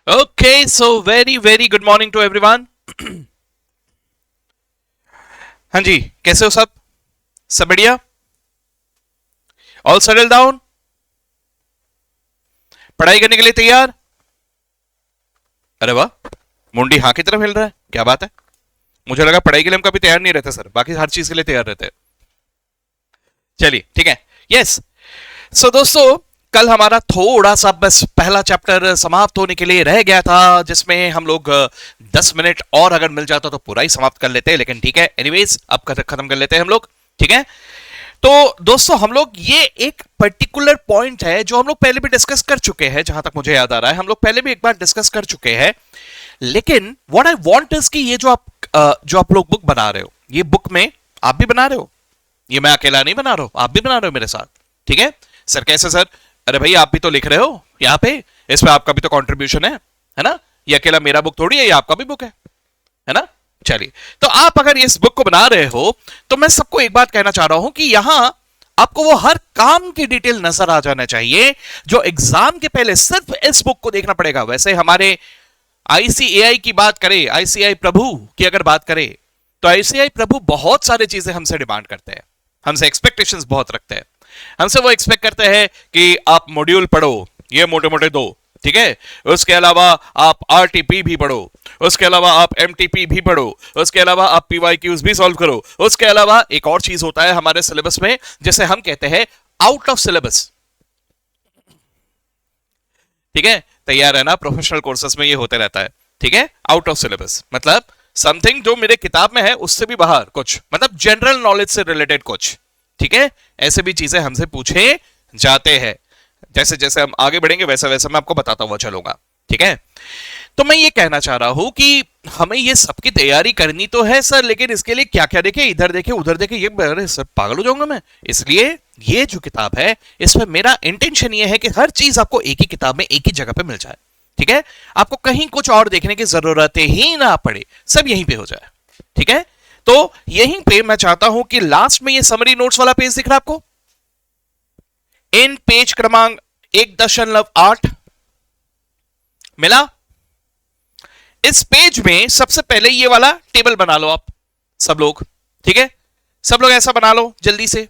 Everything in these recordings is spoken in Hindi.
Okay, so very very good morning to everyone. हाँ जी, कैसे हो सब? सब बढ़िया? All settle down? पढ़ाई करने के लिए तैयार? अरे वाह, मुंडी हाँ की तरफ हिल रहा है, क्या बात है? मुझे लगा पढ़ाई के लिए हम कभी तैयार नहीं रहते सर, बाकी हर चीज के लिए तैयार रहते हैं। चलिए ठीक है। यस। सो दोस्तों, कल हमारा थोड़ा सा बस पहला चैप्टर समाप्त होने के लिए रह गया था, जिसमें हम लोग 10 मिनट और अगर मिल जाता तो पूरा ही समाप्त कर लेते, लेकिन ठीक है, एनीवेज अब खत्म कर लेते हैं हम लोग। ठीक है। तो दोस्तों, हम लोग ये एक पर्टिकुलर पॉइंट है जो हम लोग पहले भी डिस्कस कर चुके हैं, जहां तक मुझे याद आ रहा है हम लोग पहले भी एक बार डिस्कस कर चुके हैं। लेकिन व्हाट आई वांट इज कि ये जो आप लोग बुक बना रहे हो, ये बुक में आप भी बना रहे हो। ये मैं अकेला नहीं बना रहा हूं, आप भी बना रहे हो मेरे साथ। ठीक है। सर कैसे सर? अरे भाई, आप भी तो लिख रहे हो यहाँ पे, इसमें आपका भी तो कंट्रीब्यूशन है ना? ये अकेला मेरा बुक थोड़ी है, ये आपका भी बुक है ना? चलिए, तो आप अगर इस बुक को बना रहे हो, तो मैं सबको एक बात कहना चाह रहा हूं कि यहां आपको वो हर काम की डिटेल नजर आ जाना चाहिए जो एग्जाम के पहले सिर्फ इस बुक को देखना पड़ेगा। वैसे हमारे आईसीएआई की बात करें, आईसीआई प्रभु की अगर बात करें, तो आईसीआई प्रभु बहुत सारी चीजें हमसे डिमांड करते हैं, हमसे एक्सपेक्टेशंस बहुत रखते हैं। हमसे वो एक्सपेक्ट करते हैं कि आप मॉड्यूल पढ़ो, ये मोटे मोटे दो। ठीक है। उसके अलावा आप आरटीपी भी पढ़ो, उसके अलावा आप एमटीपी भी पढ़ो, उसके अलावा आप पीवाईक्यूज भी सॉल्व करो। उसके अलावा एक और चीज होता है हमारे सिलेबस में, जिसे हम कहते हैं आउट ऑफ सिलेबस। ठीक है। तैयार है ना? प्रोफेशनल कोर्सेस में ये होते रहता है। ठीक है। आउट ऑफ सिलेबस मतलब समथिंग जो मेरे किताब में है उससे भी बाहर कुछ, मतलब जनरल नॉलेज से रिलेटेड कुछ। ठीक है। ऐसे भी चीजें हमसे पूछे जाते हैं। जैसे जैसे हम आगे बढ़ेंगे वैसे वैसे मैं आपको बताता हुआ चलूंगा। ठीक है। तो मैं ये कहना चाह रहा हूं कि हमें ये सबकी तैयारी करनी तो है सर, लेकिन इसके लिए क्या क्या देखे, इधर देखे उधर देखे, ये अरे सर पागल हो जाऊंगा मैं। इसलिए ये जो किताब है, इसमें मेरा इंटेंशन ये है कि हर चीज आपको एक ही किताब में एक ही जगह पे मिल जाए। ठीक है। आपको कहीं कुछ और देखने की जरूरत ही ना पड़े, सब यहीं पे हो जाए। ठीक है। तो यहीं पे मैं चाहता हूं कि लास्ट में ये समरी नोट्स वाला पेज दिख रहा है आपको, इन पेज क्रमांक 1.8 मिला। इस पेज में सबसे पहले ये वाला टेबल बना लो आप सब लोग। ठीक है। सब लोग ऐसा बना लो जल्दी से।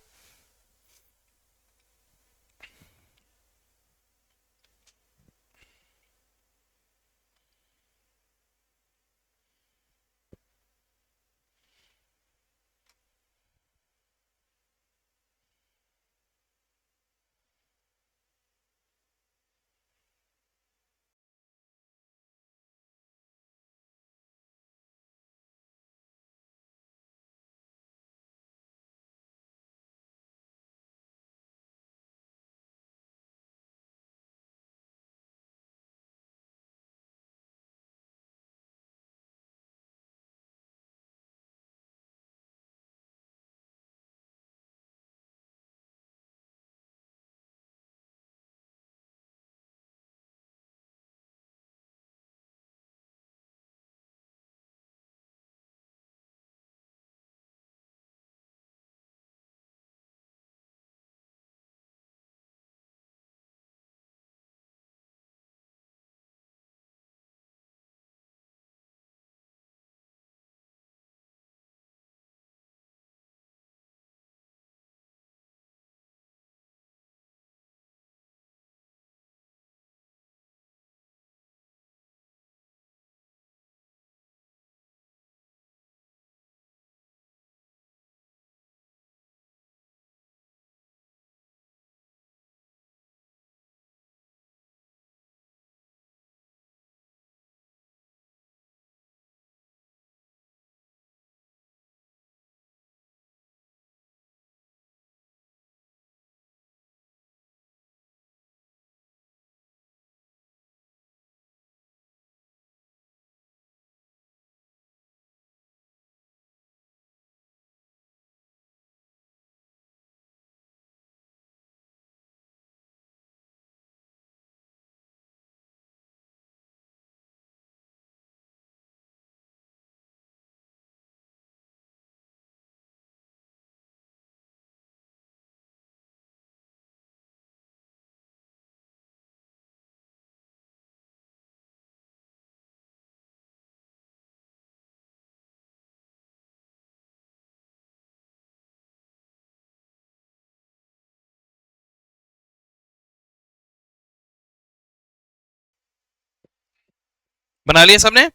बना लिया सबने?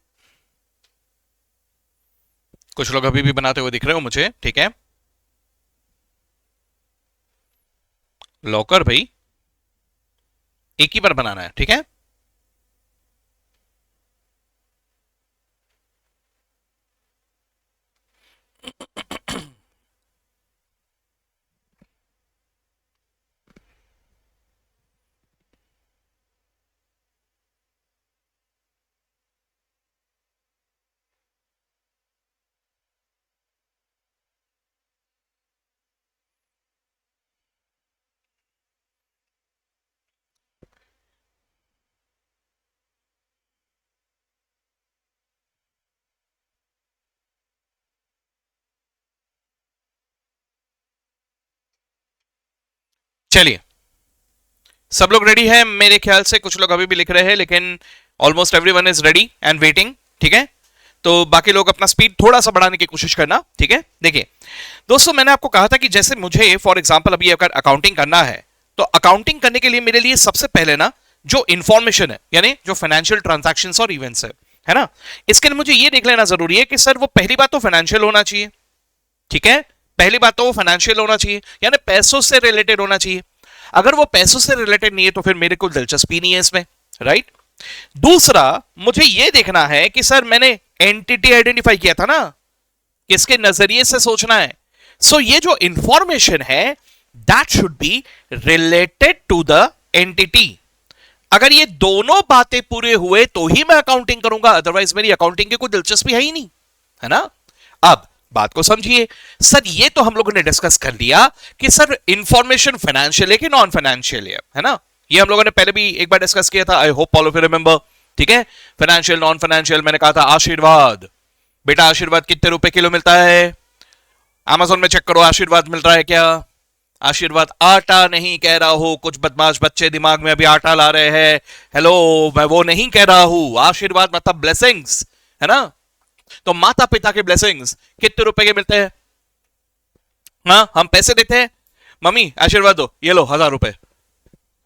कुछ लोग अभी भी बनाते हुए दिख रहे हो मुझे, ठीक है। लॉकर भाई एक ही बार बनाना है, ठीक है। चलिए, सब लोग रेडी है मेरे ख्याल से। कुछ लोग अभी भी लिख रहे हैं, लेकिन almost everyone is ready and waiting, ठीक है। तो बाकी लोग अपना स्पीड थोड़ा सा बढ़ाने की कोशिश करना, ठीक है। देखिए दोस्तों, मैंने आपको कहा था कि जैसे मुझे फॉर एग्जांपल अभी अगर अकाउंटिंग करना है, तो अकाउंटिंग करने के लिए मेरे लिए सबसे पहले ना जो इंफॉर्मेशन है, यानी जो फाइनेंशियल ट्रांजैक्शंस और इवेंट्स है ना, इसके लिए मुझे ये देख लेना जरूरी है कि सर वो पहली बात तो फाइनेंशियल होना चाहिए, ठीक है। पहली बात तो वो फाइनेंशियल होना चाहिए, यानी पैसों से रिलेटेड होना चाहिए। अगर वो पैसों से रिलेटेड नहीं है तो फिर मेरे को दिलचस्पी नहीं है इसमें, राइट। दूसरा, मुझे ये देखना है कि सर मैंने एंटिटी आइडेंटिफाई किया था ना, किसके नजरिए से सोचना है। सो ये जो इंफॉर्मेशन है that should be related to the entity. अगर ये दोनों बातें पूरे हुए तो ही मैं अकाउंटिंग करूंगा, अदरवाइज मेरी अकाउंटिंग की कोई दिलचस्पी है ही नहीं, है ना। अब बात को समझिए सर, ये तो हम लोगों ने डिस्कस कर लिया कि सर इंफॉर्मेशन फाइनेंशियल है कि नॉन फाइनेंशियल है ना। ये हम लोगों ने पहले भी एक बार डिस्कस किया था, I hope all of you remember, ठीक है। फाइनेंशियल नॉन फाइनेंशियल मैंने कहा था आशीर्वाद, बेटा आशीर्वाद कितने रुपए किलो मिलता है? अमेज़न में चेक करो आशीर्वाद मिल रहा है क्या। आशीर्वाद आटा नहीं कह रहा हूं, कुछ बदमाश बच्चे दिमाग में अभी आटा ला रहे हैं। हेलो, मैं वो नहीं कह रहा हूं। आशीर्वाद मतलब ब्लेसिंग्स, है ना। तो माता पिता के ब्लेसिंग्स कितने रुपए के मिलते हैं? हाँ, हम पैसे देते हैं, मम्मी आशीर्वाद दो, ये लो 1000 रुपए,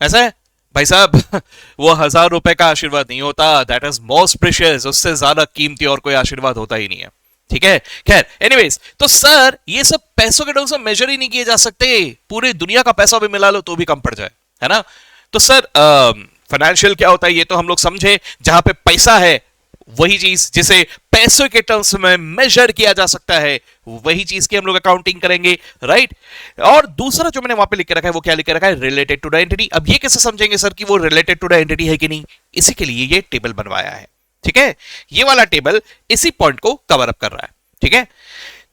ऐसा है भाई साहब। वो 1000 रुपए का आशीर्वाद नहीं होता, दैट इज मोस्ट प्रीशियस, उससे ज्यादा कीमती और कोई आशीर्वाद होता ही नहीं है, ठीक है। खैर एनीवेज, तो सर ये सब पैसों के ढंग से मेजर ही नहीं किए जा सकते, पूरी दुनिया का पैसा भी मिला लो तो भी कम पड़ जाए, है ना। तो सर फाइनेंशियल क्या होता है ये तो हम लोग समझे, जहां पे पैसा है वही चीज जिसे पैसों के टर्म्स में मेजर किया जा सकता है, वही चीज की हम लोग अकाउंटिंग करेंगे, राइट। और दूसरा जो मैंने वहां पे लिख के रखा है वो क्या लिख के रखा है? Related to the entity. अब ये कैसे समझेंगे सर कि वो रिलेटेड टू द एंटिटी है कि नहीं? इसी के लिए ये टेबल बनवाया है, ठीक है। ये वाला टेबल इसी पॉइंट को कवर अप कर रहा है, ठीक है।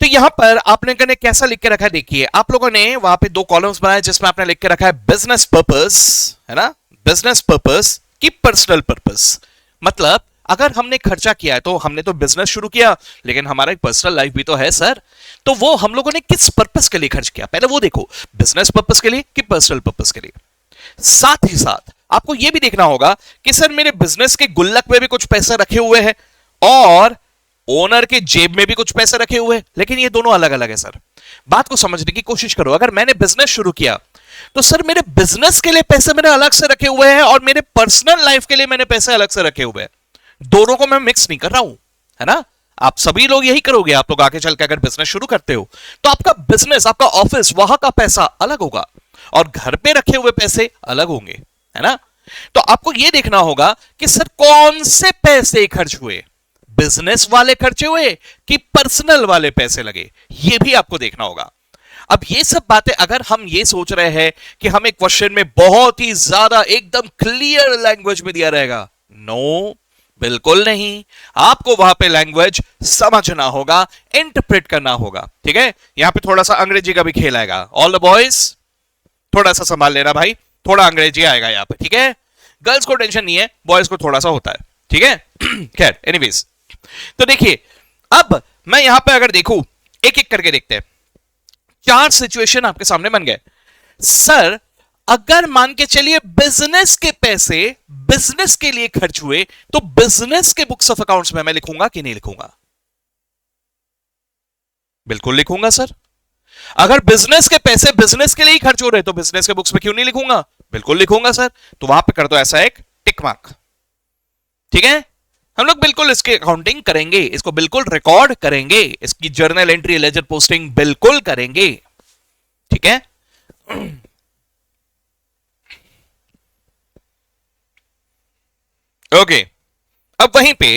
तो यहां पर आपने कहने कैसा लिख के रखा है, देखिए आप लोगों ने वहां पे दो कॉलम्स बनाए जिसमें आपने लिख के रखा है बिजनेस पर्पस, है ना। बिजनेस पर्पस की पर्सनल पर्पस, मतलब अगर हमने खर्चा किया है तो हमने तो बिजनेस शुरू किया, लेकिन हमारा एक पर्सनल लाइफ भी तो है सर। तो वो हम लोगों ने किस पर्पस के लिए खर्च किया, पहले वो देखो, बिजनेस पर्पस के लिए कि पर्सनल पर्पस के लिए। साथ ही साथ आपको यह भी देखना होगा कि सर मेरे बिजनेस के गुल्लक में भी कुछ पैसे रखे हुए हैं और ओनर के जेब में भी कुछ पैसे रखे हुए हैं, लेकिन ये दोनों अलग अलग है सर। बात को समझने की कोशिश करो, अगर मैंने बिजनेस शुरू किया तो सर मेरे बिजनेस के लिए पैसे मैंने अलग से रखे हुए हैं और मेरे पर्सनल लाइफ के लिए मैंने पैसे अलग से रखे हुए हैं। दोनों को मैं मिक्स नहीं कर रहा हूं, है ना। आप सभी लोग यही करोगे, आप लोग आगे चल के अगर बिजनेस शुरू करते हो तो आपका बिजनेस, आपका ऑफिस, वहां का पैसा अलग होगा और घर पे रखे हुए पैसे अलग होंगे, है ना। तो आपको यह देखना होगा कि सर कौन से पैसे खर्च हुए, बिजनेस वाले खर्चे हुए कि पर्सनल वाले पैसे लगे, यह भी आपको देखना होगा। अब ये सब बातें अगर हम ये सोच रहे हैं कि हमें क्वेश्चन में बहुत ही ज्यादा एकदम क्लियर लैंग्वेज में दिया रहेगा, नो बिल्कुल नहीं। आपको वहां पे लैंग्वेज समझना होगा, इंटरप्रेट करना होगा, ठीक है। यहां पे थोड़ा सा अंग्रेजी का भी खेल आएगा, ऑल द बॉयज थोड़ा सा संभाल लेना भाई, थोड़ा अंग्रेजी आएगा यहां पे, ठीक है। गर्ल्स को टेंशन नहीं है, बॉयज को थोड़ा सा होता है, ठीक है। खैर एनीवेज, तो देखिए अब मैं यहां पे अगर देखूं, एक एक करके देखते हैं। 4 सिचुएशन आपके सामने बन गए। सर अगर मान के चलिए बिजनेस के पैसे बिजनेस के लिए खर्च हुए तो बिजनेस के बुक्स ऑफ अकाउंट्स में मैं लिखूंगा कि नहीं लिखूंगा? बिल्कुल लिखूंगा सर। अगर बिजनेस के पैसे बिजनेस के लिए ही खर्च हो रहे तो बिजनेस के बुक्स में क्यों नहीं लिखूंगा? बिल्कुल लिखूंगा सर। तो वहां पे कर दो ऐसा एक टिक मार्क, ठीक है। हम लोग बिल्कुल इसकी अकाउंटिंग करेंगे, इसको बिल्कुल रिकॉर्ड करेंगे, इसकी जर्नल एंट्री लेजर पोस्टिंग बिल्कुल करेंगे। ठीक है, ओके। अब वहीं पे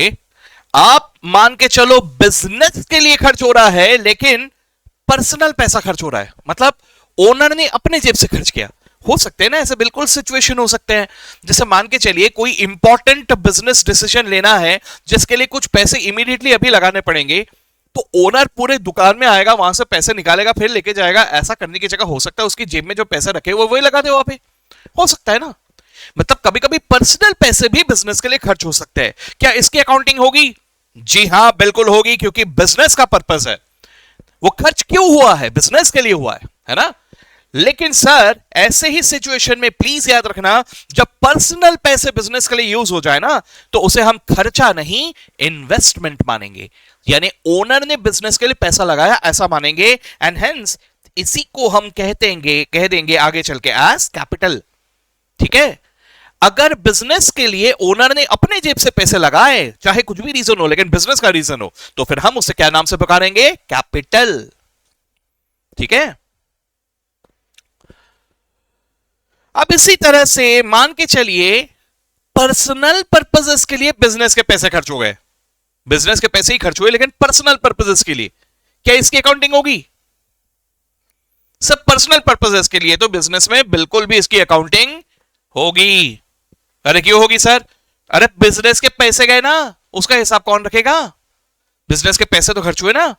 आप मान के चलो बिजनेस के लिए खर्च हो रहा है, लेकिन पर्सनल पैसा खर्च हो रहा है, मतलब ओनर ने अपने जेब से खर्च किया। हो सकते हैं ना ऐसे, बिल्कुल सिचुएशन हो सकते हैं। जैसे मान के चलिए कोई इंपॉर्टेंट बिजनेस डिसीजन लेना है जिसके लिए कुछ पैसे इमीडिएटली अभी लगाने पड़ेंगे, तो ओनर पूरे दुकान में आएगा, वहां से पैसे निकालेगा, फिर लेके जाएगा। ऐसा करने की जगह हो सकता है उसकी जेब में जो पैसे रखे वो वही लगा दे वहां पे, हो सकता है ना। मतलब कभी कभी पर्सनल पैसे भी बिजनेस के लिए खर्च हो सकते हैं। क्या इसकी अकाउंटिंग होगी? जी हां, बिल्कुल होगी, क्योंकि बिजनेस का पर्पस है। वो खर्च क्यों हुआ है? बिजनेस के लिए हुआ है ना। लेकिन सर ऐसे ही सिचुएशन में प्लीज याद रखना, जब पर्सनल पैसे बिजनेस के लिए यूज हो जाए ना, तो उसे हम खर्चा नहीं इन्वेस्टमेंट मानेंगे। यानी ओनर ने बिजनेस के लिए पैसा लगाया ऐसा मानेंगे, एंड हेंस इसी को हम कह देंगे आगे चल के एज कैपिटल। ठीक है, अगर बिजनेस के लिए ओनर ने अपने जेब से पैसे लगाए, चाहे कुछ भी रीजन हो, लेकिन बिजनेस का रीजन हो, तो फिर हम उसे क्या नाम से पुकारेंगे? कैपिटल। ठीक है, अब इसी तरह से मान के चलिए पर्सनल पर्पसेस के लिए बिजनेस के पैसे खर्च हो गए, बिजनेस के पैसे ही खर्च हुए लेकिन पर्सनल पर्पसेस के लिए, क्या इसकी अकाउंटिंग होगी? सब पर्सनल पर्पसेस के लिए तो बिजनेस में बिल्कुल भी इसकी अकाउंटिंग होगी। अरे क्यों होगी सर? अरे बिजनेस के पैसे गए ना, उसका हिसाब कौन रखेगा? बिजनेस के पैसे तो खर्च हुए ना,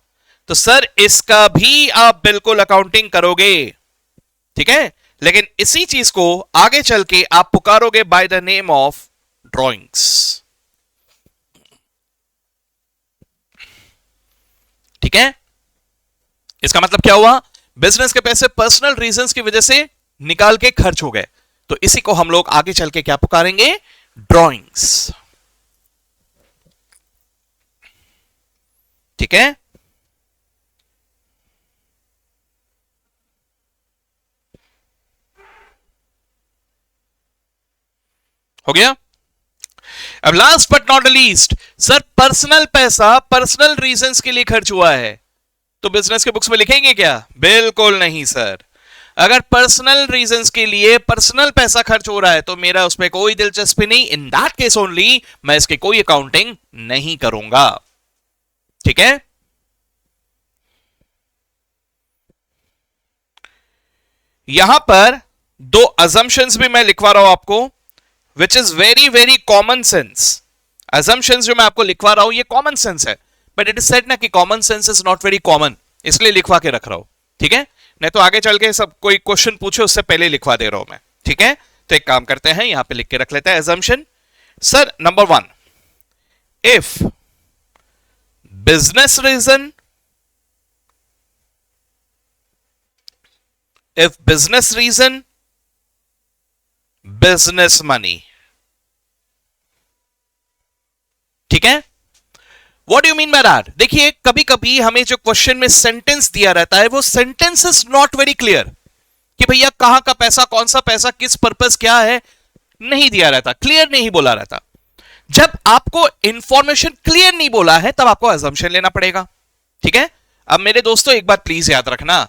तो सर इसका भी आप बिल्कुल अकाउंटिंग करोगे। ठीक है, लेकिन इसी चीज को आगे चल के आप पुकारोगे by the name of drawings. ठीक है, इसका मतलब क्या हुआ? बिजनेस के पैसे पर्सनल रीजंस की वजह से निकाल के खर्च हो गए, तो इसी को हम लोग आगे चल के क्या पुकारेंगे? ड्रॉइंग्स। ठीक है, हो गया। अब last but not least, sir personal पैसा पर्सनल रीजंस के लिए खर्च हुआ है, तो बिजनेस के बुक्स में लिखेंगे क्या? बिल्कुल नहीं सर। अगर पर्सनल रीजंस के लिए पर्सनल पैसा खर्च हो रहा है तो मेरा उसमें कोई दिलचस्पी नहीं। इन दैट केस ओनली मैं इसकी कोई अकाउंटिंग नहीं करूंगा। ठीक है, यहां पर दो अजम्पशंस भी मैं लिखवा रहा हूं आपको, विच is very very common sense. Assumptions जो मैं आपको लिखवा रहा हूं ये कॉमन सेंस है, बट इट इज सेड ना कि common sense is not very common, इसलिए लिखवा के रख रहा हूं। ठीक है, नहीं तो आगे चल के सब कोई क्वेश्चन पूछे उससे पहले लिखवा दे रहा हूं मैं। ठीक है, तो एक काम करते हैं, यहां पे लिख के रख लेते हैं assumption। Sir number 1, if business reason, if business reason business money. ठीक है, what do you mean by that? देखिए कभी कभी हमें जो क्वेश्चन में सेंटेंस दिया रहता है वो sentence is not very clear कि भैया कहां का पैसा, कौन सा पैसा, किस पर्पस, क्या है, नहीं दिया रहता, क्लियर नहीं बोला रहता। जब आपको इंफॉर्मेशन क्लियर नहीं बोला है तब आपको अजम्पशन लेना पड़ेगा। ठीक है, अब मेरे दोस्तों एक बात प्लीज याद रखना,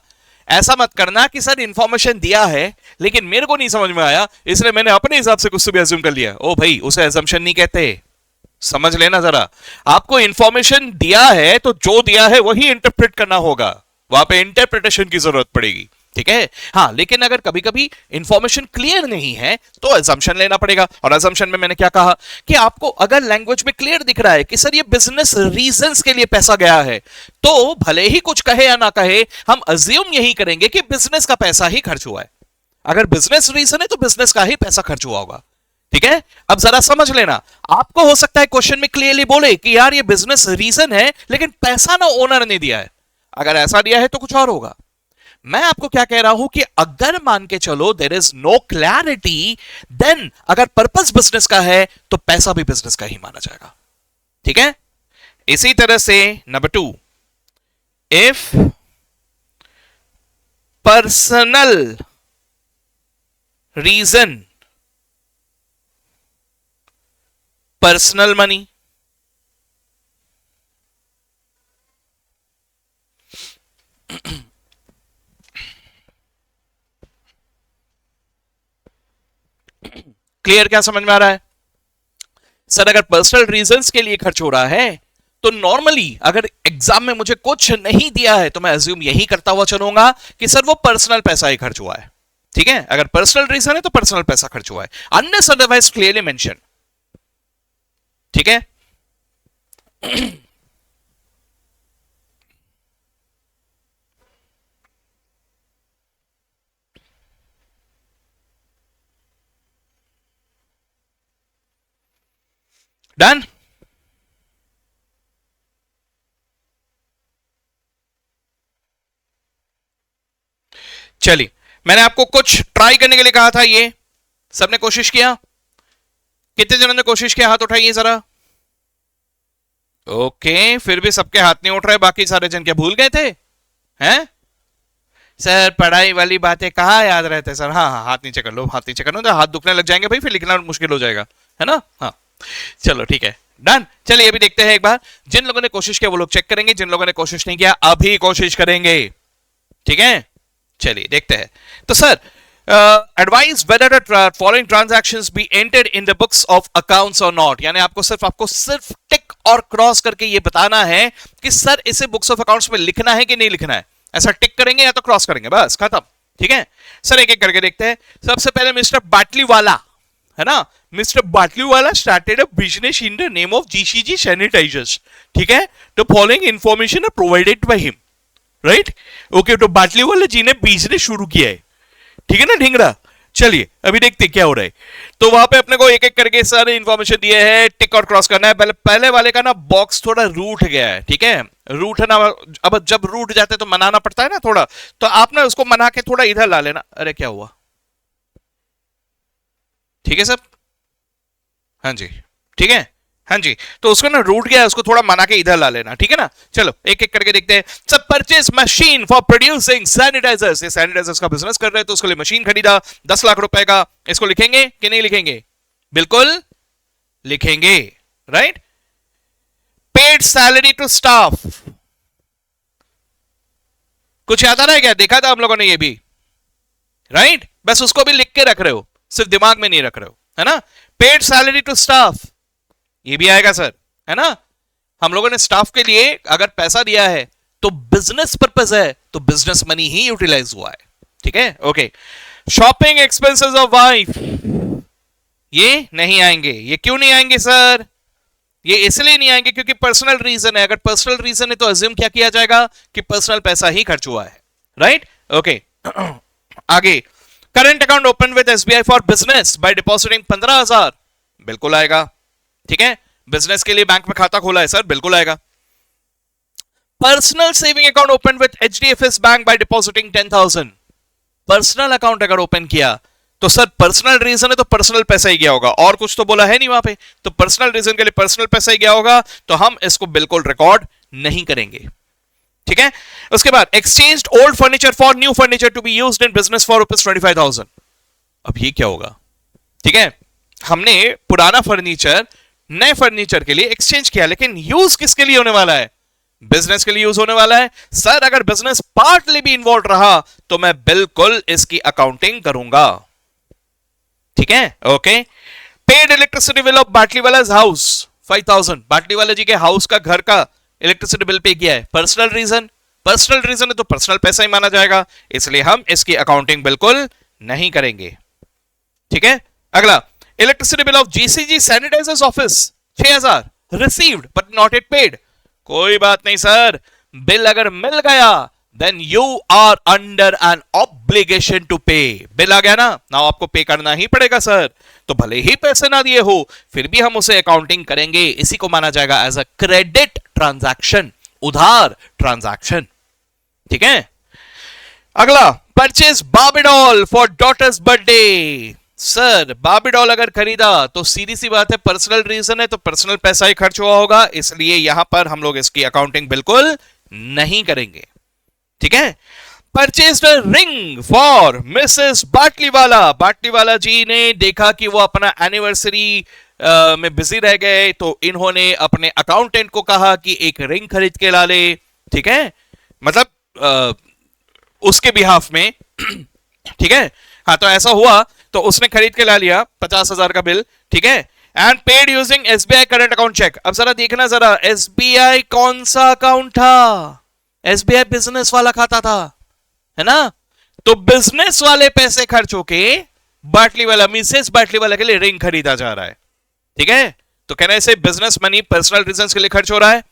ऐसा मत करना कि सर इंफॉर्मेशन दिया है लेकिन मेरे को नहीं समझ में आया इसलिए मैंने अपने हिसाब से कुछ भी अज्यूम कर लिया। ओ भाई, उसे अजम्पशन नहीं कहते, समझ लेना जरा। आपको इंफॉर्मेशन दिया है तो जो दिया है वही इंटरप्रेट करना होगा, वहां पे इंटरप्रिटेशन की जरूरत पड़ेगी। ठीक है, हाँ, लेकिन अगर कभी कभी इंफॉर्मेशन क्लियर नहीं है तो अजम्पशन लेना पड़ेगा। और अजम्पशन में मैंने क्या कहा कि आपको अगर लैंग्वेज में क्लियर दिख रहा है कि सर ये बिजनेस रीजंस के लिए पैसा गया है, तो भले ही कुछ कहे या ना कहे हम अज्यूम यही करेंगे कि बिजनेस का पैसा ही खर्च हुआ है। अगर बिजनेस रीजन है तो बिजनेस का ही पैसा खर्च हुआ होगा। ठीक है, अब जरा समझ लेना, आपको हो सकता है क्वेश्चन में क्लियरली बोले कि यार ये बिजनेस रीजन है लेकिन पैसा ना ओनर ने दिया है। अगर ऐसा दिया है तो कुछ और होगा। मैं आपको क्या कह रहा हूं कि अगर मान के चलो there is no clarity, then अगर पर्पस बिजनेस का है तो पैसा भी बिजनेस का ही माना जाएगा। ठीक है, इसी तरह से number 2, if personal reason personal money, clear? क्या समझ में आ रहा है सर? अगर पर्सनल रीजंस के लिए खर्च हो रहा है तो नॉर्मली अगर एग्जाम में मुझे कुछ नहीं दिया है तो मैं अज्यूम यही करता हुआ चलूंगा कि सर वो पर्सनल पैसा ही खर्च हुआ है। ठीक है, अगर पर्सनल रीजन है तो पर्सनल पैसा खर्च हुआ है, अनलेस अदरवाइज क्लियरली मेंशन। ठीक है, डन। चलिए, मैंने आपको कुछ ट्राई करने के लिए कहा था, ये सबने कोशिश किया? कितने जनों ने कोशिश किया? हाथ उठाइए जरा। ओके, फिर भी सबके हाथ नहीं उठ रहे, बाकी सारे जन क्या भूल गए थे? हैं सर, पढ़ाई वाली बातें कहाँ याद रहते सर? हाँ हाँ, हाथ नीचे कर लो, हाथ नीचे कर लो, तो हाथ दुखने लग जाएंगे भाई, फिर लिखना मुश्किल हो जाएगा, है ना? हाँ, चलो ठीक है, डन। चलिए अभी देखते हैं एक बार, जिन लोगों ने कोशिश किया वो लोग चेक करेंगे, जिन लोगों ने कोशिश नहीं किया अभी कोशिश करेंगे। ठीक है, चलिए देखते हैं। तो sir, advice whether the following transactions be entered in the books of accounts और नॉट। यानी आपको सिर्फ टिक और क्रॉस करके ये बताना है कि सर इसे बुक्स ऑफ अकाउंट्स में लिखना है कि नहीं लिखना है। ऐसा टिक करेंगे या तो क्रॉस करेंगे, बस खत्म। ठीक है सर, एक एक करके देखते हैं। सबसे पहले मिस्टर बाटलीवाला, है ना? Mister Batliwala started a business in the name of GCG sanitizers. ठीक है, the following information are provided by him, right? Okay, तो बाटलीवाला जी ने बिजनेस शुरू किया है, ठीक है ना ढिंगरा? चलिए अभी देखते क्या हो रहा है। तो वहां पे अपने को एक एक करके सारे इंफॉर्मेशन दिए हैं, टिक और क्रॉस करना है। पहले वाले का ना बॉक्स थोड़ा रूठ गया है, ठीक है? रूठ है ना, अब जब रूठ जाते तो मनाना पड़ता है ना थोड़ा, तो आप ना उसको मना के थोड़ा इधर ला लेना। अरे क्या हुआ? ठीक है सब? हाँ जी, ठीक है, हाँ जी। तो उसको ना रूट गया, उसको थोड़ा मना के इधर ला लेना, ठीक है ना? चलो एक एक करके देखते हैं। सब purchase machine for producing sanitisers. ये सैनिटाइजर्स का बिजनेस कर रहे हैं तो उसके लिए मशीन खरीदा 10 लाख रुपए का। इसको लिखेंगे कि नहीं लिखेंगे? बिल्कुल लिखेंगे, right? Paid salary to staff, कुछ याद आ रहा है क्या? देखा था हम लोगों ने ये भी, राइट? बस उसको भी लिख के रख रहे हो, सिर्फ दिमाग में नहीं रख रहे हो, है ना? पेड सैलरी टू स्टाफ, ये भी आएगा सर, है ना? हम लोगों ने स्टाफ के लिए अगर पैसा दिया है तो बिजनेस पर्पस है, तो बिजनेस मनी ही यूटिलाइज हुआ है, ठीक है? Okay, shopping expenses of wife, ये नहीं आएंगे। ये क्यों नहीं आएंगे सर? ये इसलिए नहीं आएंगे क्योंकि पर्सनल रीजन है। अगर पर्सनल रीजन है तो अज्यूम क्या किया जाएगा कि पर्सनल पैसा ही खर्च हुआ है, राइट? ओके, आगे, current account open with SBI for business by depositing 15,000, बिल्कुल आएगा, ठीक है? बिजनेस के लिए बैंक में खाता खोला है सर, बिल्कुल आएगा। Personal saving account open with HDFC bank by depositing 10,000, personal account अगर ओपन किया तो सर पर्सनल रीजन है तो पर्सनल पैसा ही गया होगा, और कुछ तो बोला है नहीं वहां पे, तो पर्सनल रीजन के लिए पर्सनल पैसा ही गया होगा, तो हम इसको बिल्कुल रिकॉर्ड नहीं करेंगे, ठीक है? उसके बाद exchanged old furniture for new furniture to be used in business for ₹25,000। अब ये क्या होगा? ठीक है, हमने पुराना फर्नीचर नए फर्नीचर के लिए एक्सचेंज किया, लेकिन यूज किसके लिए होने वाला है? बिजनेस के लिए यूज होने वाला है। सर अगर बिजनेस पार्टली भी इन्वॉल्व रहा तो मैं बिल्कुल इसकी अकाउंटिंग करूंगा, ठीक है? Okay, paid electricity bill of Batliwala house 5,000, Batliwala ji के हाउस का, घर का इलेक्ट्रिसिटी बिल पे किया है। पर्सनल रीजन, पर्सनल रीजन है तो पर्सनल पैसा ही माना जाएगा, इसलिए हम इसकी अकाउंटिंग बिल्कुल नहीं करेंगे, ठीक है? अगला, electricity bill of GCG sanitizers office 6,000, received but not it paid. कोई बात नहीं सर, बिल अगर मिल गया then you are under an obligation to pay. Bill आ गया ना, ना आपको पे करना ही पड़ेगा सर, तो भले ही पैसे ना दिए हो फिर भी हम उसे अकाउंटिंग करेंगे, इसी को माना जाएगा एज अ क्रेडिट ट्रांजैक्शन, उधार ट्रांजैक्शन, ठीक है? अगला, purchase Barbie for daughter's birthday. Sir Barbie doll अगर खरीदा तो सीधी सी बात है पर्सनल रीजन है तो पर्सनल पैसा ही खर्च हुआ होगा, इसलिए यहां पर हम लोग इसकी अकाउंटिंग बिल्कुल नहीं करेंगे, ठीक है? Purchase ring for Mrs Batliwala, Batliwala ji ने देखा कि वो अपना एनिवर्सरी में बिजी रह गए तो इन्होंने अपने अकाउंटेंट को कहा कि एक रिंग खरीद के ला ले, ठीक है? मतलब उसके बिहाफ में, ठीक है? हाँ, तो ऐसा हुआ तो उसने खरीद के ला लिया 50,000 का बिल, ठीक है, and paid using SBI current account cheque. अब जरा देखना जरा, एसबीआई कौन सा अकाउंट था? एसबीआई बिजनेस वाला खाता था, है ना? तो बिजनेस वाले पैसे खर्च होके बाटली वाला, मिसेस बाटली वाला के लिए रिंग खरीदा जा रहा है, ठीक है? तो कहना इसे बिजनेस मनी पर्सनल रीजंस के लिए खर्च हो रहा है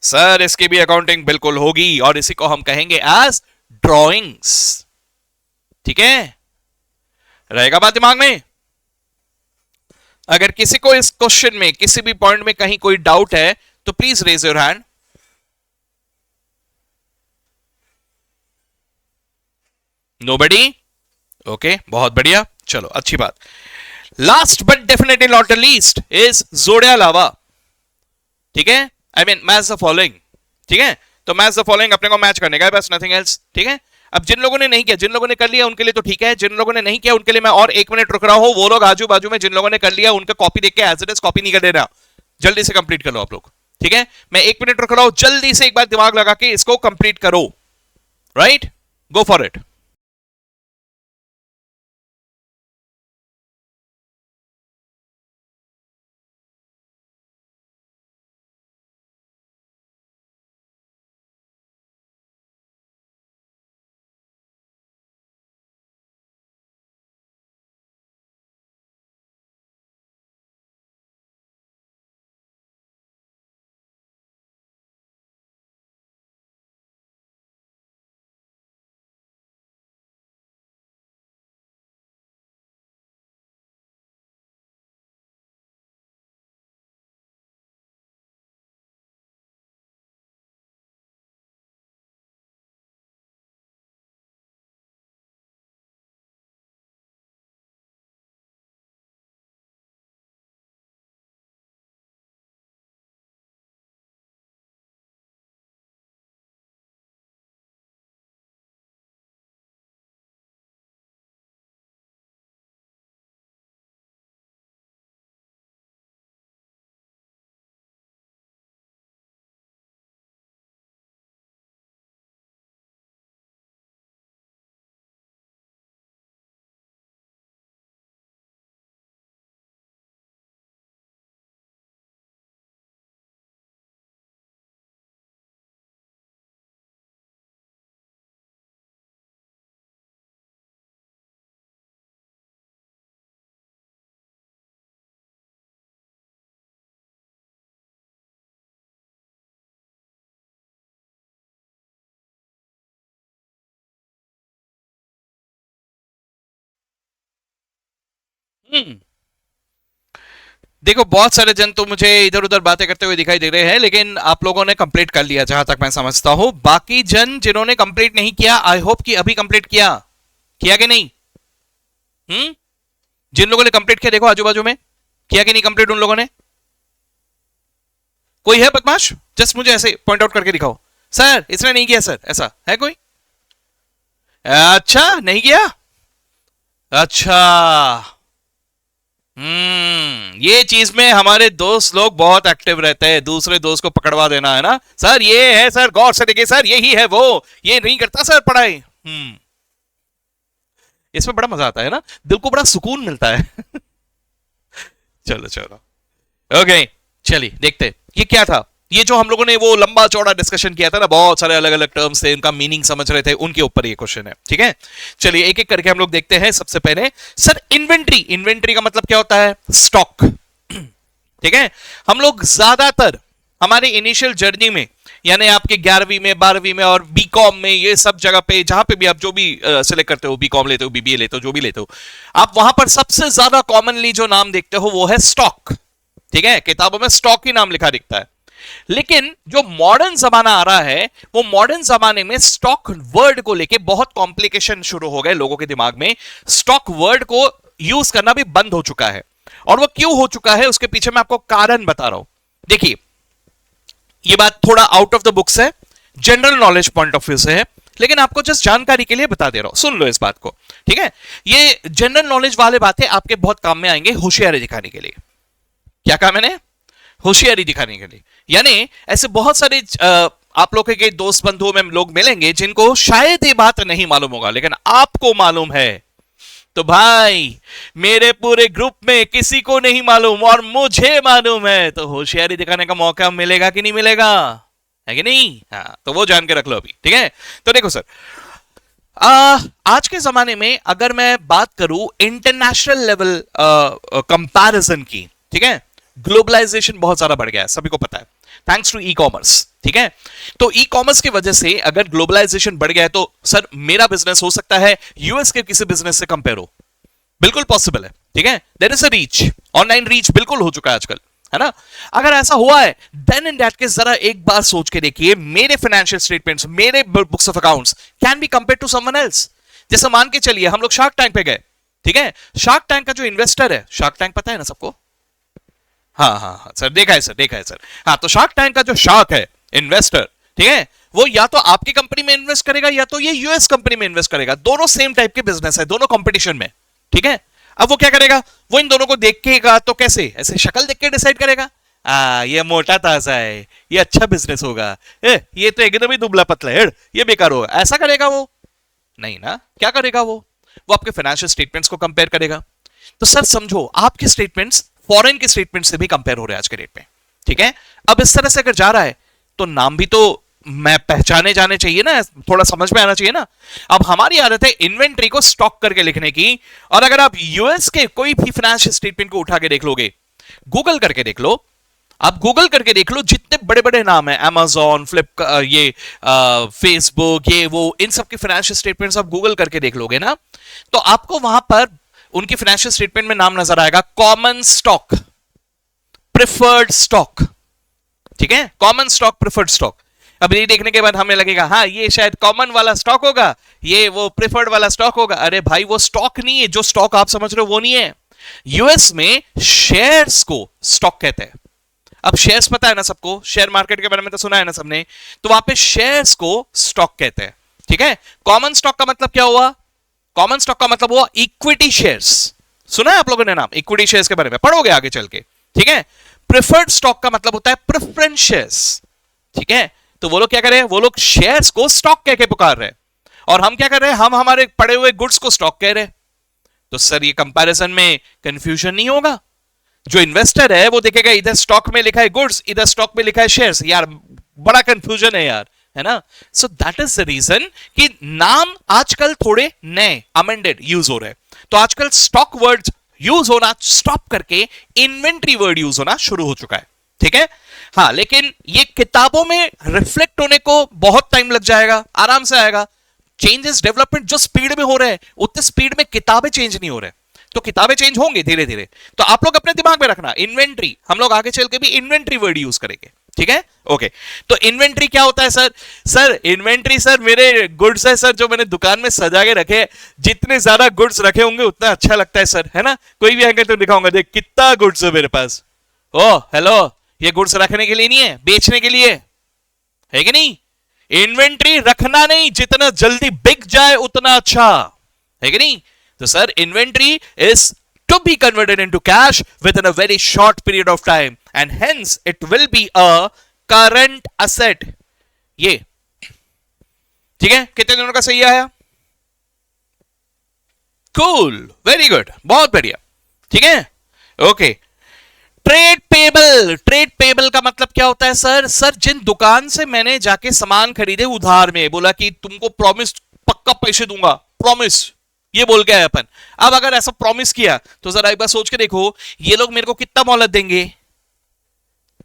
सर, इसकी भी अकाउंटिंग बिल्कुल होगी और इसी को हम कहेंगे एज ड्रॉइंग्स, ठीक है? रहेगा बात दिमाग में? अगर किसी को इस क्वेश्चन में किसी भी पॉइंट में कहीं कोई डाउट है तो please raise your hand. Nobody? Okay, बहुत बढ़िया, चलो अच्छी बात। Last but definitely not the least is जोड़िया लावा, ठीक है? I mean match the following, ठीक है? तो मैच द फॉलोइंग अपने को मैच करने का है, बस नथिंग एल्स, ठीक है? अब जिन लोगों ने नहीं किया, जिन लोगों ने कर लिया उनके लिए तो ठीक है, जिन लोगों ने नहीं किया उनके लिए मैं और 1 मिनट रुक रहा हूं। वो लोग आजू बाजू में जिन लोगों ने कर लिया उनका कॉपी देख के एज इट इज कॉपी नहीं कर देना, जल्दी से कंप्लीट कर लो आप लोग, ठीक है? मैं 1 मिनट रुक रहा हूं, जल्दी से एक बार दिमाग लगा के इसको कंप्लीट करो, राइट? Go for it. देखो बहुत सारे जन तो मुझे इधर उधर बातें करते हुए दिखाई दे रहे हैं, लेकिन आप लोगों ने कंप्लीट कर लिया जहां तक मैं समझता हूं। बाकी जन जिन्होंने कंप्लीट नहीं किया, आई होप कि अभी कंप्लीट किया, किया कि नहीं? जिन लोगों ने कंप्लीट किया देखो आजू बाजू में, किया कि नहीं कंप्लीट उन लोगों ने? कोई है बदमाश? जस्ट मुझे ऐसे पॉइंट आउट करके दिखाओ, सर इसने नहीं किया सर, ऐसा है कोई? अच्छा नहीं किया, अच्छा। ये चीज में हमारे दोस्त लोग बहुत एक्टिव रहते हैं, दूसरे दोस्त को पकड़वा देना, है ना? सर ये है सर, गौर से देखिए सर, यही है वो, ये नहीं करता सर पढ़ाई। इसमें बड़ा मजा आता है ना, दिल को बड़ा सुकून मिलता है। चलो चलो, ओके, चलिए देखते ये क्या था। ये जो हम लोगों ने वो लंबा चौड़ा डिस्कशन किया था ना, बहुत सारे अलग अलग टर्म्स थे, उनका मीनिंग समझ रहे थे, उनके ऊपर ये क्वेश्चन है, ठीक है? चलिए एक एक करके हम लोग देखते हैं। सबसे पहले सर इन्वेंट्री, इन्वेंट्री का मतलब क्या होता है? स्टॉक, ठीक है? हम लोग ज्यादातर हमारे इनिशियल जर्नी में, यानी आपके 11वीं में, 12वीं में और बीकॉम में, ये सब जगह पे जहां पे भी आप जो भी सिलेक्ट करते हो, बीकॉम लेते हो, बीबीए लेते हो, जो भी लेते हो, आप वहां पर सबसे ज्यादा कॉमनली जो नाम देखते हो वो है स्टॉक, ठीक है? किताबों में स्टॉक ही नाम लिखा दिखता है। लेकिन जो मॉडर्न जमाना आ रहा है, वो मॉडर्न जमाने में स्टॉक वर्ड को लेके बहुत कॉम्प्लिकेशन शुरू हो गए लोगों के दिमाग में। स्टॉक वर्ड को यूज करना भी बंद हो चुका है, और वो क्यों हो चुका है उसके पीछे मैं आपको कारण बता रहा हूं। देखिए ये बात थोड़ा आउट ऑफ द बुक्स है, general knowledge point of view से है, लेकिन आपको जस्ट जानकारी के लिए बता दे रहा हूं, सुन लो इस बात को, ठीक है? ये जनरल नॉलेज वाले बातें आपके बहुत काम में आएंगे होशियारी दिखाने के लिए। क्या कहा मैंने? होशियारी दिखाने के लिए। यानी ऐसे बहुत सारे आप लोगों के दोस्त बंधुओं में लोग मिलेंगे जिनको शायद ये बात नहीं मालूम होगा, लेकिन आपको मालूम है तो भाई मेरे पूरे ग्रुप में किसी को नहीं मालूम और मुझे मालूम है, तो होशियारी दिखाने का मौका मिलेगा कि नहीं मिलेगा, है कि नहीं? हाँ, तो वो जान के रख लो अभी, ठीक है? तो देखो सर, आज के जमाने में अगर मैं बात करूं इंटरनेशनल लेवल कंपैरिजन की, ठीक है, ग्लोबलाइजेशन बहुत ज्यादा बढ़ गया है, सभी को पता है, थैंक्स टू ई कॉमर्स, ठीक है? तो ई कॉमर्स की वजह से अगर ग्लोबलाइजेशन बढ़ गया है तो सर मेरा बिजनेस हो सकता है यूएस के किसी बिजनेस से कंपेयर हो, बिल्कुल पॉसिबल है, ठीक है? There is a reach, online reach बिल्कुल हो चुका है आजकल, है ना? अगर ऐसा हुआ है देन इन दैट केस जरा एक बार सोच के देखिए, मेरे फाइनेंशियल स्टेटमेंट्स, मेरे books of accounts can be compare to someone else. जैसे मान के चलिए हम लोग शार्क टैंक पे गए, ठीक है? शार्क टैंक का जो इन्वेस्टर है, शार्क टैंक पता है ना सबको? हाँ हाँ हाँ सर, देखा है सर, देखा है सर। हाँ, तो शार्क टैंक का जो शार्क है इन्वेस्टर, ठीक है, वो या तो आपकी कंपनी में इन्वेस्ट करेगा या तो ये यूएस कंपनी में इन्वेस्ट करेगा, दोनों सेम टाइप के बिजनेस है, दोनों कंपटीशन में, ठीक है? अब वो क्या करेगा, वो इन दोनों को देखेगा तो कैसे, ऐसे शक्ल देख के डिसाइड करेगा, ये मोटा ताजा है, ये अच्छा बिजनेस होगा, ये तो एकदम ही दुबला पतला है, ये बेकार होगा, ऐसा करेगा वो? नहीं ना। क्या करेगा वो आपके फाइनेंशियल स्टेटमेंट्स को कंपेयर करेगा। तो सर समझो, आपके स्टेटमेंट्स फॉरेन के स्टेटमेंट से भी कंपेयर हो रहे हैं आज के डेट में, ठीक है? अब इस तरह से अगर जा रहा है तो नाम भी तो मैं पहचाने जाने चाहिए ना, थोड़ा समझ में आना चाहिए ना। अब हमारी आदत है इन्वेंट्री को स्टॉक करके लिखने की, और अगर आप यूएस के कोई भी फाइनेंशियल स्टेटमेंट को उठा के देख लोगे, गूगल करके देख लो, आप गूगल करके देख लो, जितने बड़े बड़े नाम है, अमेजॉन, फ्लिपकार्ट, ये फेसबुक, ये वो, इन सब के फाइनेंशियल स्टेटमेंट्स आप गूगल करके देख लोगे ना, तो आपको वहां पर उनकी फाइनेंशियल स्टेटमेंट में नाम नजर आएगा कॉमन स्टॉक, प्रिफर्ड स्टॉक, ठीक है? Common stock, preferred stock. अब ये देखने के बाद हमें लगेगा हाँ ये शायद कॉमन वाला स्टॉक होगा, ये वो प्रिफर्ड वाला स्टॉक होगा। अरे भाई वो स्टॉक नहीं है, जो स्टॉक आप समझ रहे हो वो नहीं है। यूएस में शेयर्स को स्टॉक कहते हैं। अब शेयर्स पता है ना सबको, शेयर मार्केट के बारे में तो सुना है ना सबने, तो वहां पे शेयर्स को स्टॉक कहते हैं, ठीक है? कॉमन स्टॉक का मतलब क्या हुआ? कॉमन स्टॉक का मतलब हुआ इक्विटी शेयर्स। सुना है आप लोगों ने नाम इक्विटी शेयर्स के बारे में, पढ़ोगे आगे चल के, ठीक है? प्रेफर्ड स्टॉक का मतलब होता है प्रेफरेंस शेयर्स, ठीक है? तो वो लोग क्या कर रहे हैं, वो लोग शेयर्स को स्टॉक कह के पुकार रहे हैं, और हम क्या कर रहे हैं, हम हमारे पड़े हुए गुड्स को स्टॉक कह रहे हैं। तो सर ये कंपैरिजन में कंफ्यूजन नहीं होगा? जो इन्वेस्टर है वो देखेगा इधर स्टॉक में लिखा है गुड्स, इधर स्टॉक में लिखा है शेयर्स, यार बड़ा कंफ्यूजन है यार, है ना? So that is the reason कि नाम आजकल थोड़े नए अमेंडेड यूज हो रहे हैं। तो आजकल स्टॉक वर्ड यूज होना स्टॉप करके इन्वेंट्री वर्ड यूज होना शुरू हो चुका है, ठीक है? हाँ, लेकिन ये किताबों में रिफ्लेक्ट होने को बहुत टाइम लग जाएगा, आराम से आएगा। चेंजेस, डेवलपमेंट जो स्पीड में हो रहे हैं उतने स्पीड में किताबें चेंज नहीं हो रहे, तो किताबें चेंज होंगी धीरे धीरे। तो आप लोग अपने दिमाग में रखना, इन्वेंट्री हम लोग आगे चल के भी इन्वेंट्री वर्ड यूज करेंगे, ठीक है? ओके, तो इन्वेंट्री क्या होता है सर? सर इन्वेंट्री सर मेरे गुड्स है सर, जो मैंने दुकान में सजा के रखे, जितने ज्यादा गुड्स रखे होंगे उतना अच्छा लगता है सर, है ना? कोई भी आएंगे तो दिखाऊंगा, देख कितना गुड्स है मेरे पास। ओ हेलो, ये गुड्स रखने के लिए नहीं है, बेचने के लिए है कि नहीं? इन्वेंट्री रखना नहीं, जितना जल्दी बिक जाए उतना अच्छा, है कि नहीं? तो sir inventory is to be converted into cash within a very short period of time and hence it will be a current asset। ये ठीक है? कितने दिनों का सही आया? कूल, वेरी गुड, बहुत बढ़िया, ठीक है? Okay, trade payable. Trade payable का मतलब क्या होता है सर? सर जिन दुकान से मैंने जाके सामान खरीदे उधार में, बोला कि तुमको प्रॉमिस पक्का पैसे दूंगा, प्रॉमिस ये बोल के आए अपन। अब अगर ऐसा प्रॉमिस किया तो जरा एक बार सोच के देखो, ये लोग मेरे को कितना मोहलत देंगे?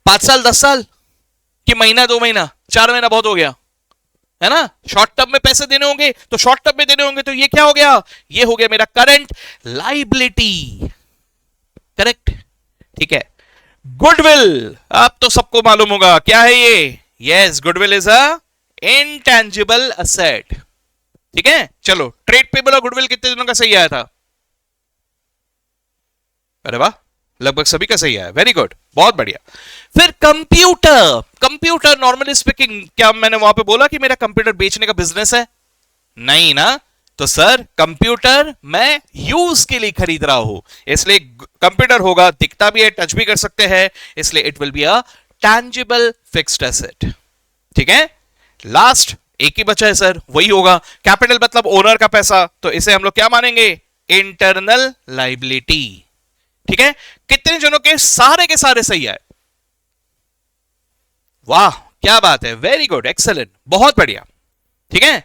5 साल, 10 साल, कि महीना, 2 महीना, 4 महीना बहुत हो गया, है ना? शॉर्ट टर्म में पैसे देने होंगे तो शॉर्ट टर्म में देने होंगे, तो ये क्या हो गया? ये हो गया मेरा करंट लाइबिलिटी, करेक्ट, ठीक है? गुडविल, अब तो सबको मालूम होगा क्या है ये। Yes, goodwill is a intangible asset, ठीक है? चलो, ट्रेड पेबल और गुडविल कितने दिनों का सही आया था? अरे वाह, लगभग सभी का सही आया, वेरी गुड, बहुत बढ़िया। फिर कंप्यूटर। कंप्यूटर नॉर्मली स्पीकिंग, क्या मैंने वहां पे बोला कि मेरा कंप्यूटर बेचने का बिजनेस है? नहीं ना। तो सर कंप्यूटर मैं यूज के लिए खरीद रहा हूं, इसलिए कंप्यूटर होगा, दिखता भी है, टच भी कर सकते हैं, इसलिए it will be a tangible fixed asset, ठीक है? लास्ट एक ही बचा है सर, वही होगा कैपिटल, मतलब ओनर का पैसा, तो इसे हम लोग क्या मानेंगे? Internal liability. ठीक है, कितने जनों के सारे सही है? वाह क्या बात है, वेरी गुड, एक्सेलेंट, बहुत बढ़िया। ठीक है,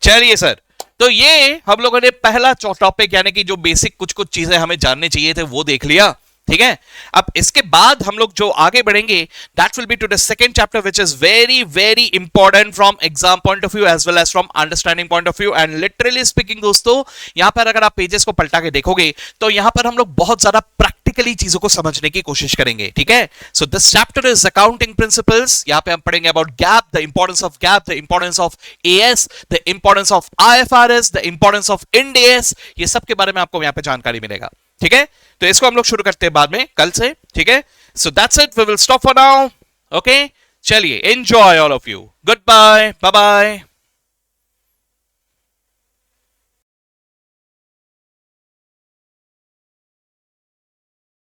चलिए सर, तो ये हम लोगों ने पहला टॉपिक यानी कि जो बेसिक कुछ कुछ चीजें हमें जाननी चाहिए थे वो देख लिया। ठीक है, अब इसके बाद हम लोग जो आगे बढ़ेंगे that will be to the second chapter which is very very important from exam point of view as well as from understanding point of view. And literally speaking दोस्तों, यहां पर अगर आप पेजेस को पलटा के देखोगे तो यहां पर हम लोग बहुत ज्यादा प्रैक्टिकली चीजों को समझने की कोशिश करेंगे। ठीक है, so this chapter is accounting principles. यहां पे हम पढ़ेंगे about gap, the importance of gap, the importance of as, the importance of IFRS, the importance of Ind AS, ये सब के बारे में आपको यहां पे जानकारी मिलेगा। ठीक है, तो इसको हम लोग शुरू करते हैं बाद में कल से। ठीक है, so that's it, we will stop for now. Okay, चलिए, enjoy all of you, goodbye, bye bye.